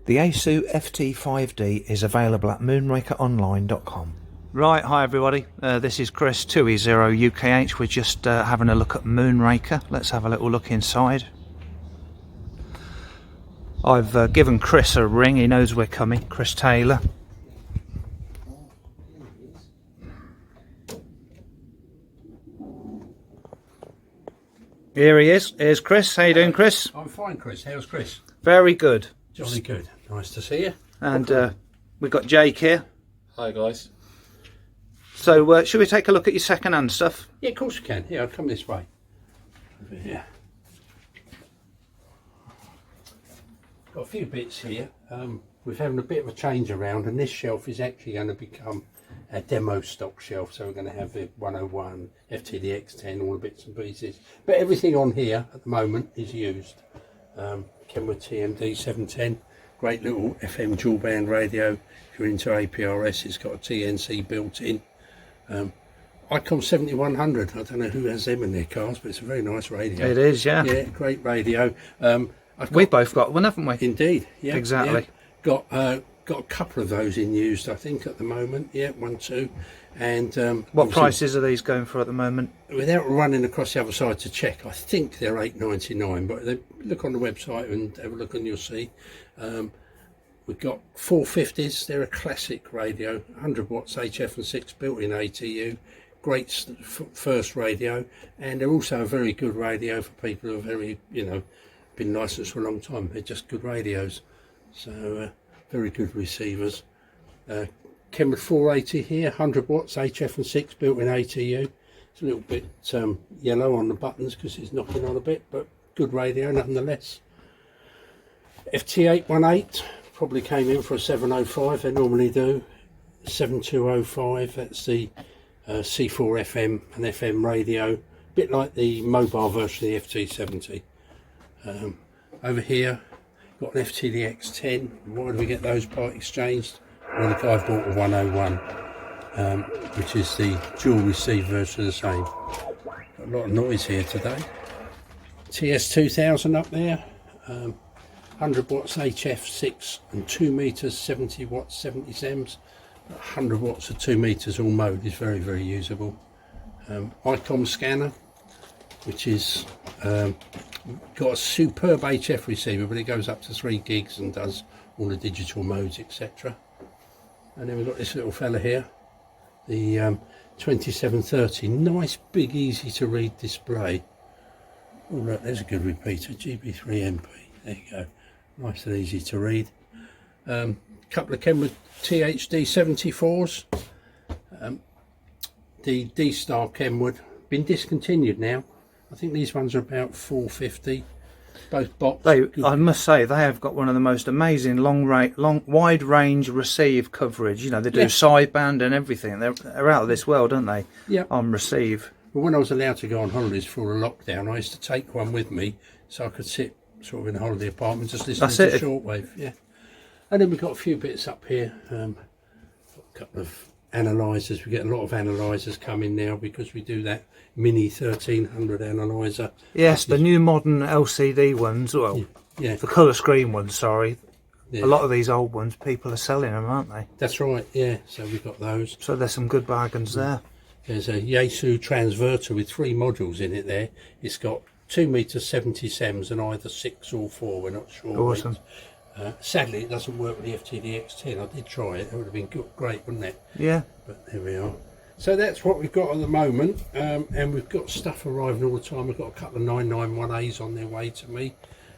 The ASU FT5D is available at moonrakeronline.com. Right, hi everybody, this is Chris, 2E0UKH. We're just having a look at Moonraker. Let's have a little look inside. I've given Chris a ring, he knows we're coming, Chris Taylor. Here he is, here's Chris. How you doing, Chris? I'm fine, Chris. How's Chris? Very good. Jolly good. Nice to see you. And we've got Jake here. Hi guys. So should we take a look at your second-hand stuff? Yeah, of course you can. Here, I'll come this way. Over here. Got a few bits here. We're having a bit of a change around, and this shelf is actually going to become a demo stock shelf. So we're going to have the 101, FTDX10, all the bits and pieces. But everything on here at the moment is used. Kenwood TMD 710, great little FM dual band radio. If you're into APRS, it's got a TNC built in. Icom 7100, I don't know who has them in their cars, but it's a very nice radio. It is, yeah. Yeah, great radio. We've both got one, haven't we? Indeed, yeah. Exactly. Yeah. Got a couple of those in used, I think, at the moment. Yeah, 1, 2. And what prices are these going for at the moment? Without running across the other side to check, I think they're $8.99, but look on the website and have a look and you'll see. We've got 450s, they're a classic radio, 100 watts HF and 6 built-in ATU, great first radio, and they're also a very good radio for people who are very, been licensed for a long time. They're just good radios, so very good receivers. Kenwood 480 here, 100 watts HF and 6 built-in ATU. It's a little bit yellow on the buttons because it's knocking on a bit, but good radio nonetheless. FT818 probably came in for a 705, they normally do. 7205, that's the C4 FM and FM radio, a bit like the mobile version of the FT70. Over here, got an FTDX10. Why do we get those part exchanged? Well, the guy bought a 101, which is the dual receive version of the same. Got a lot of noise here today. TS2000 up there, 100 watts HF 6 and 2 meters, 70 watts 70 sems. 100 watts of 2 meters all mode is very, very usable. Icom Scanner, which is got a superb HF receiver, but it goes up to 3 gigs and does all the digital modes, etc. And then we've got this little fella here, the 2730, nice big easy to read display. Oh look, there's a good repeater, GB3MP, there you go, nice and easy to read. Couple of Kenwood THD 74s, the D-Star Kenwood, been discontinued now. I think these ones are about 450. Both box. I must say they have got one of the most amazing wide range receive coverage. They do sideband and everything. They're out of this world, aren't they? Yeah. On receive. Well, when I was allowed to go on holidays for a lockdown, I used to take one with me so I could sit sort of in a holiday apartment just listening to shortwave. Yeah. And then we've got a few bits up here. Got a couple of analyzers. We get a lot of analyzers coming now because we do that mini 1300 analyzer. Yes, the new modern LCD ones. Well, yeah. The colour screen ones. Sorry, yeah. A lot of these old ones, people are selling them, aren't they? That's right. Yeah. So we've got those. So there's some good bargains there. There's a Yaesu transverter with 3 modules in it. There, it's got 2 meters 70 sems and either 6 or 4. We're not sure. Awesome. Sadly, it doesn't work with the FTDX10. I did try it. It would have been great, wouldn't it? Yeah. But there we are. So that's what we've got at the moment, and we've got stuff arriving all the time. We've got a couple of 991As on their way to me,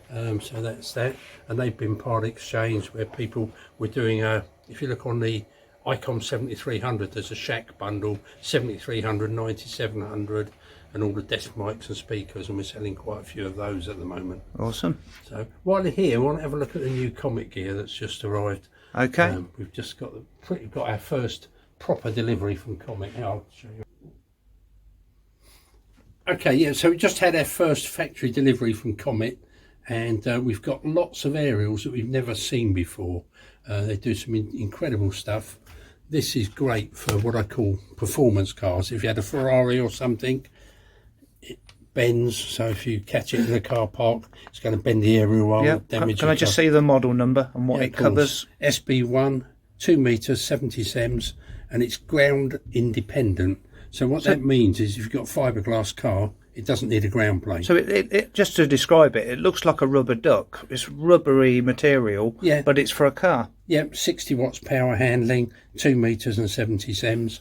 so that's that. And they've been part exchange where people were doing a. If you look on the Icom 7300, there's a shack bundle, 7300, 9700. And all the desk mics and speakers, and we're selling quite a few of those at the moment. Awesome. So while they're here, we want to have a look at the new Comet gear that's just arrived. Okay. We've just got our first proper delivery from Comet. Here, I'll show you. Okay, yeah. So we just had our first factory delivery from Comet, and we've got lots of aerials that we've never seen before. They do some incredible stuff. This is great for what I call performance cars. If you had a Ferrari or something. bends, so if you catch it in a car park, it's going to bend the aerial while Yeah. damage. Can I just see the model number and what it covers? SB1, 2 meters 70 cms, and it's ground independent. So what that means is if you've got a fiberglass car, it doesn't need a ground plane. So it just to describe it, it looks like a rubber duck. It's rubbery material, yeah, but it's for a car. Yeah, 60 watts power handling, 2 meters and 70 cms.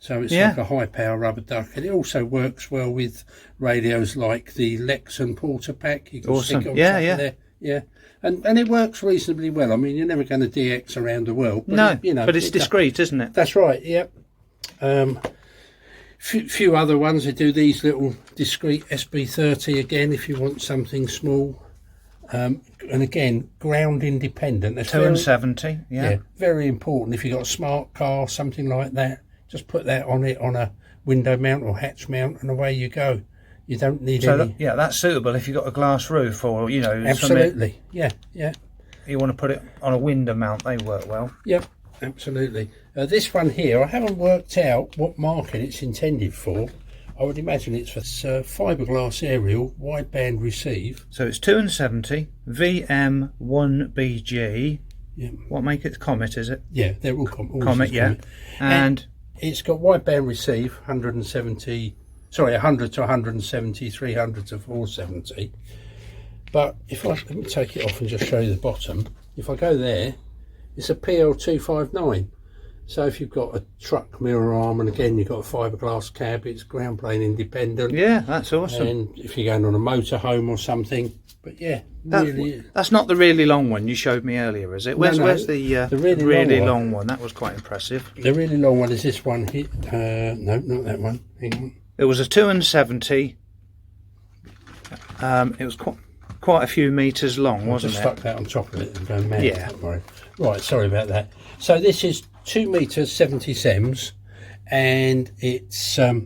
So it's like a high power rubber duck, and it also works well with radios like the Lex and Porter pack. You can stick it on top of there. Yeah, and it works reasonably well. I mean, you're never going to DX around the world. But no, but it's discreet, isn't it? That's right. Yep. Few other ones. They do these little discreet SB30 again if you want something small. And again, ground independent. That's 270. Yeah, very important. If you've got a smart car, something like that, just put that on it on a window mount or hatch mount, and away you go. You don't need any. That's suitable if you've got a glass roof, or absolutely. Yeah. You want to put it on a window mount. They work well. Yep, absolutely. This one here, I haven't worked out what market it's intended for. I would imagine it's for fiberglass aerial wideband receive. So it's 270 VM1BG. Yeah. What make it? Comet, is it? Yeah, they're all Comet. Comet, yeah. And it's got wideband receive, 100 to 170, 300 to 470. But let me take it off and just show you the bottom. If I go there, it's a PL259. So if you've got a truck mirror arm, and again you've got a fiberglass cab, it's ground plane independent. Yeah, that's awesome. And if you're going on a motorhome or something, but yeah, that's not the really long one you showed me earlier, is it? Where's the really long one? That was quite impressive. The really long one is this one here. No, not that one. Hang on. It was a 270. It was quite a few meters long, wasn't it? I just stuck that on top of it and go mad. Yeah. Right, sorry about that. So this is 2 meters 70 cms, and it's 8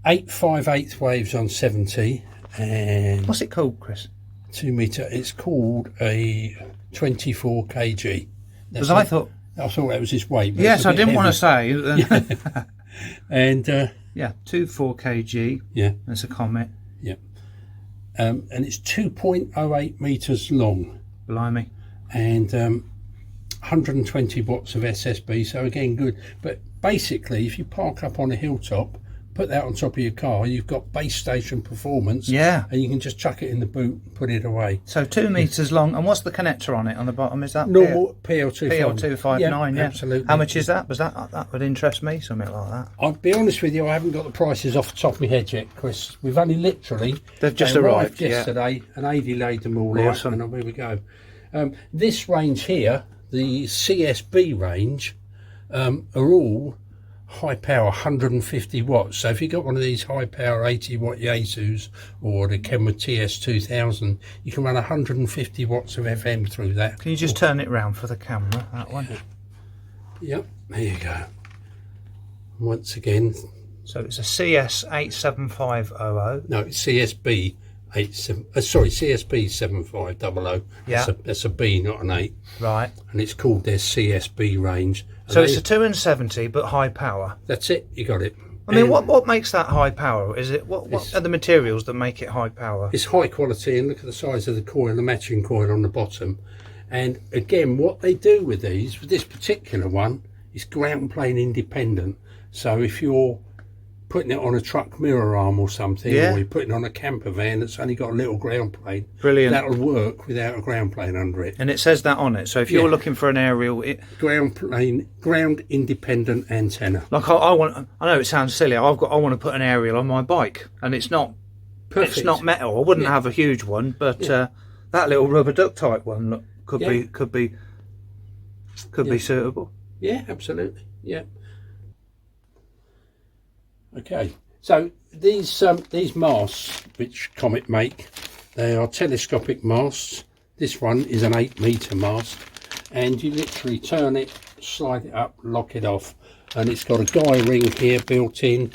5/8 waves on 70. And what's it called, Chris? 2 meter. It's called a 24 kg. Because I thought that was his weight. Yes, I didn't want to say. And 24 kg. Yeah, it's a Comet. Yeah, and it's 2.08 meters long. Blimey. And 120 watts of SSB. So again, good. But basically, if you park up on a hilltop, put that on top of your car, you've got base station performance. Yeah. And you can just chuck it in the boot and put it away. So 2 meters long. And what's the connector on it on the bottom? Is that normal PL259? PL259, yeah. Absolutely. How much is that? That would interest me, something like that. I'll be honest with you, I haven't got the prices off the top of my head yet, Chris. We've only literally... They've just arrived yesterday, and AD laid them all out, and away we go. This range here, the CSB range, are all high power 150 watts. So if you've got one of these high power 80 watt Yaesus or the Kenwood TS2000, you can run 150 watts of FM through that. Can you just turn it round for the camera, that one? Yep, there you go. Once again. So it's a CS87500. No, it's CSB. CSB 7500. Yeah, that's a B, not an 8. Right. And it's called their CSB range. So it's a 270, but high power. That's it. You got it. I mean, what makes that high power? Is it what are the materials that make it high power? It's high quality, and look at the size of the coil, the matching coil on the bottom. And again, what they do with these, with this particular one, is ground plane independent. So if you're putting it on a truck mirror arm or something, or you're putting it on a camper van that's only got a little ground plane, brilliant, that'll work without a ground plane under it. And it says that on it. So if you're looking for an aerial, ground independent antenna. Like I know it sounds silly. I want to put an aerial on my bike, and it's not perfect. It's not metal. I wouldn't have a huge one, but that little rubber duck type one could be suitable. Yeah, absolutely. Yeah. Okay, so these masks which Comet make, they are telescopic masks. This one is an 8 meter mast, and you literally turn it, slide it up, lock it off, and it's got a guy ring here built in,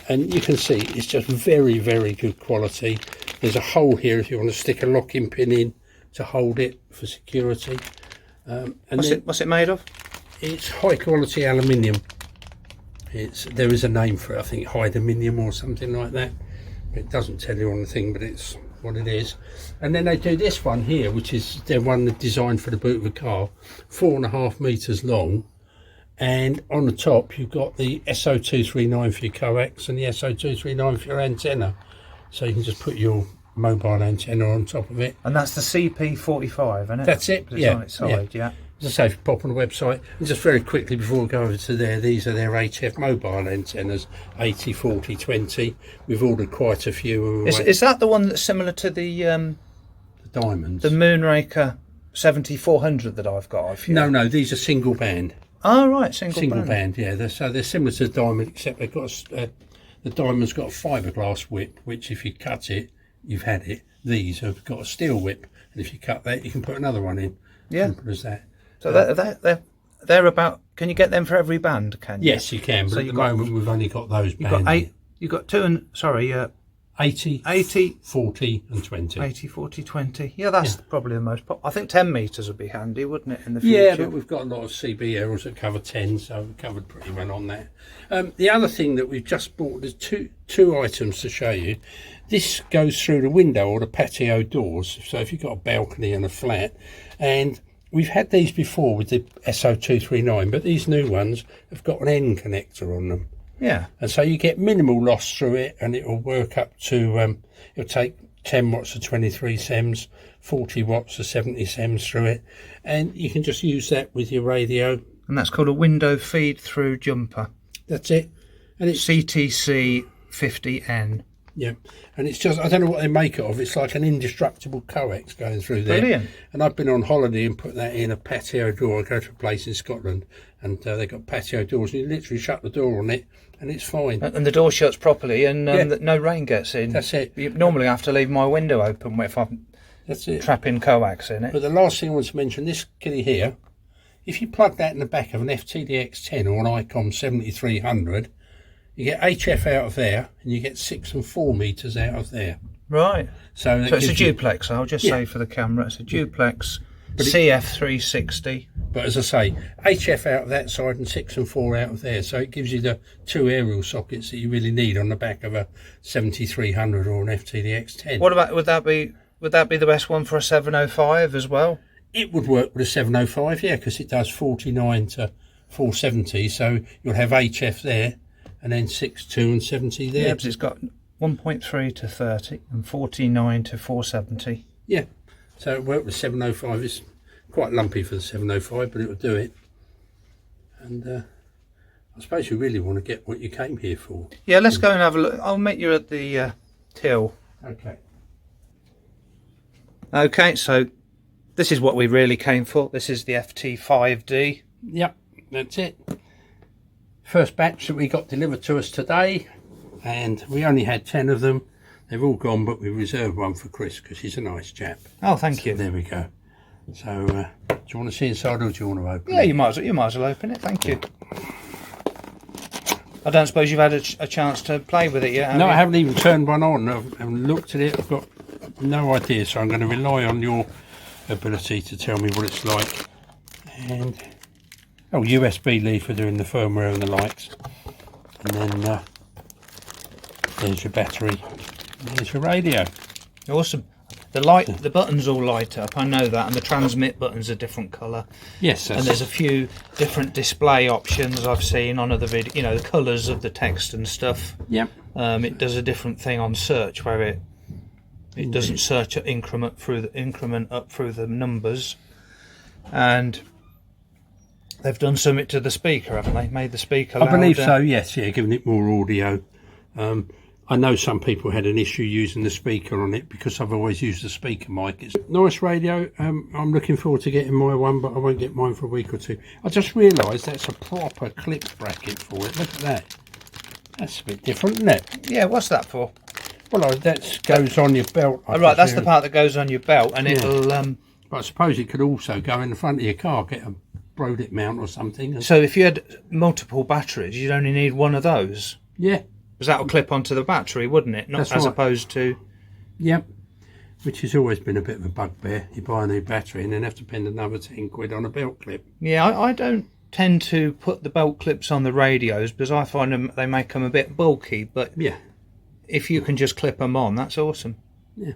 and you can see it's just very, very good quality. There's a hole here if you want to stick a locking pin in to hold it for security. What's it made of? It's high quality aluminium. There is a name for it, I think hydaminium or something like that. It doesn't tell you on the thing, but it's what it is. And then they do this one here, which is their one designed for the boot of a car, 4.5 meters long. And on the top, you've got the SO239 for your coax and the SO239 for your antenna. So you can just put your mobile antenna on top of it. And that's the CP45, isn't it? That's it, It's on its side, yeah. As I say, if you pop on the website, and just very quickly before we go over to there, these are their HF mobile antennas, 80, 40, 20. We've ordered quite a few. Is that the one that's similar to the diamonds? The Moonraker 7400 that I've got off you? No, these are single band. Oh, right, single band, yeah. They're similar to the diamond, except they've got the diamond's got a fiberglass whip, which if you cut it, you've had it. These have got a steel whip, and if you cut that, you can put another one in. Yeah. Simple as that. So they're about. Can you get them for every band? Can you? Yes, you can. But so at the moment, we've only got those bands. You've got two and 80, 40 and 20. 80, 40, 20. Yeah, that's probably the most I think 10 metres would be handy, wouldn't it, in the future? Yeah, but we've got a lot of CB aerials that cover 10, so we've covered pretty well on that. The other thing that we've just bought, there's two items to show you. This goes through the window or the patio doors, so if you've got a balcony and a flat, and we've had these before with the SO239, but these new ones have got an N connector on them. Yeah. And so you get minimal loss through it, and it will work up to, it'll take 10 watts of 23 SEMS, 40 watts of 70 SEMS through it, and you can just use that with your radio. And that's called a window feed through jumper. That's it. And it's CTC 50N. Yeah, and it's just, I don't know what they make it of. It's like an indestructible coax going through there. Brilliant. And I've been on holiday and put that in a patio door. I go to a place in Scotland, and they've got patio doors, and you literally shut the door on it, and it's fine. And the door shuts properly, and no rain gets in. That's it. You normally have to leave my window open if I'm trapping coax in it. But the last thing I want to mention, this kitty here, if you plug that in the back of an FTDX10 or an Icom 7300, you get HF out of there, and you get 6 and 4 metres out of there. Right. So it's a duplex. I'll just say for the camera, it's a duplex CF360. But as I say, HF out of that side and 6 and 4 out of there. So it gives you the 2 aerial sockets that you really need on the back of a 7300 or an FTDX10. What about would that be the best one for a 705 as well? It would work with a 705, yeah, because it does 49 to 470. So you'll have HF there, and then 62 and 70 there. Yeah, because it's got 1.3 to 30 and 49 to 470. Yeah, so it worked with 705. It's quite lumpy for the 705, but it will do it. And I suppose you really want to get what you came here for. Yeah, let's go and have a look. I'll meet you at the till. Okay. Okay, so this is what we really came for. This is the FT5D. Yep, that's it. First batch that we got delivered to us today, and we only had 10 of them. They've all gone, but we reserved one for Chris because he's a nice chap. Oh, thank you. There we go. So, do you want to see inside, or do you want to open it? Yeah, you might as well open it. Thank you. I don't suppose you've had a chance to play with it yet, have No, you? I haven't even turned one on. I haven't looked at it. I've got no idea, so I'm going to rely on your ability to tell me what it's like. And USB lead for doing the firmware and the likes. And then there's your battery. And there's your radio. Awesome. The buttons all light up. I know that, and the transmit buttons are different colour. Yes, and there's a few different display options I've seen on other video. You know, the colours of the text and stuff. Yep. It does a different thing on search where it doesn't search at increment up through the numbers, and they've done something to the speaker, haven't they? Made the speaker louder. I believe so. Yes, yeah, giving it more audio. I know some people had an issue using the speaker on it because I've always used the speaker mic. It's a nice radio. I'm looking forward to getting my one, but I won't get mine for a week or two. I just realised that's a proper clip bracket for it. Look at that. That's a bit different, isn't it? Yeah, what's that for? Well, that goes on your belt. Oh, right, that's the part that goes on your belt, and it'll... But I suppose it could also go in the front of your car, get a Brodit mount or something. So if you had multiple batteries, you'd only need one of those? Yeah. Because that will clip onto the battery, wouldn't it? Not as opposed to... Yep. Which has always been a bit of a bugbear. You buy a new battery and then have to spend another 10 quid on a belt clip. Yeah, I don't tend to put the belt clips on the radios because I find they make them a bit bulky, but yeah, if you can just clip them on, that's awesome. Yeah.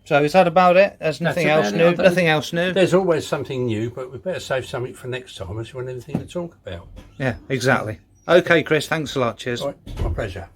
So is that about it? There's nothing That's else about new? it. Nothing else new? There's always something new, but we better save something for next time as we want anything to talk about. Yeah, exactly. Okay, Chris, thanks a lot. Cheers. All right, my pleasure.